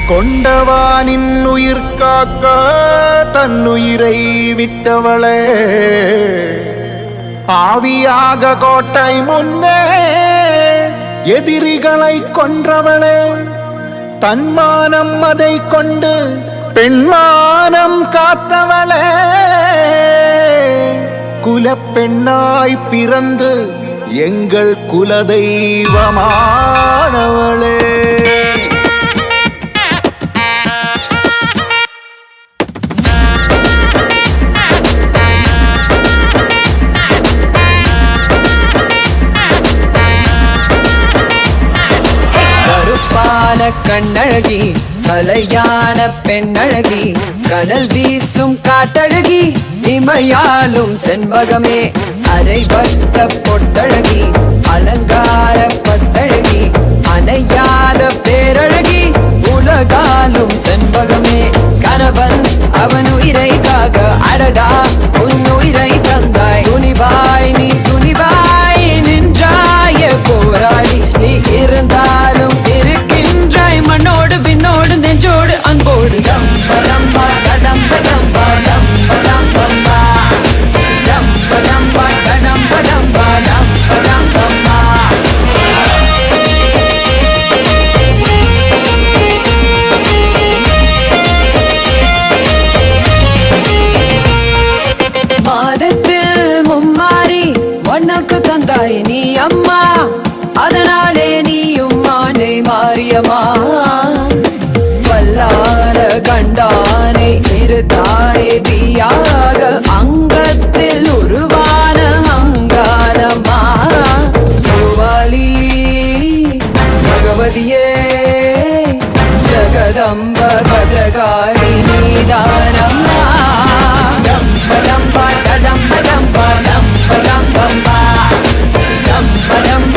கொண்டவானின் உயிர் காக்க தன்னுயிரை விட்டவளே, ஆவியாக கோட்டை முன்னே எதிரிகளை கொன்றவளே, தன்மானம் அதை கொண்டு பெண்மானம் காத்தவளே, குலப்பெண்ணாய் பிறந்து எங்கள் குலதெய்வமானவளே. கண்ணழகி கலையான பெண்ணழகி, கனல் வீசும் காட்டழகி, இமையாலும் செண்பகமே, அரைவட்ட பொட்டழகி, அலங்கார பட்டழகி, அணையாத பேரழகி, உலகாலும் செண்பகமே, கணவன் அவன் உயிரை காக்க அடடா உன் உயிரை தந்தாய், துணிவாய் நீ துணிவாய் நின்றாய போராடி, நீ இருந்தாலும் இருக்கின்றாய் மண்ணோடு விண்ணோடு நெஞ்சோடு அன்போடு. டம்படம்பா கடம்படம்பா டம்படம்பா டம்படம்பா கடம்படம்பா டம்படம்பா. மாதத்தில் மும்மாறி உனக்கு தந்தாய் நீ அம்மா, அதனாலே நீயும் மானை மாரியம்மா, வல்லார கண்டானை இருத்தாய் தீயாக, அங்கத்தில் உருவான அங்காரம்மா, பூவாலி பகவதியே ஜகதம்ப பத்ரகாளி நீதானம்மா. டம்படம்பா டம்படம்பா டம்படம்பா டம்படம்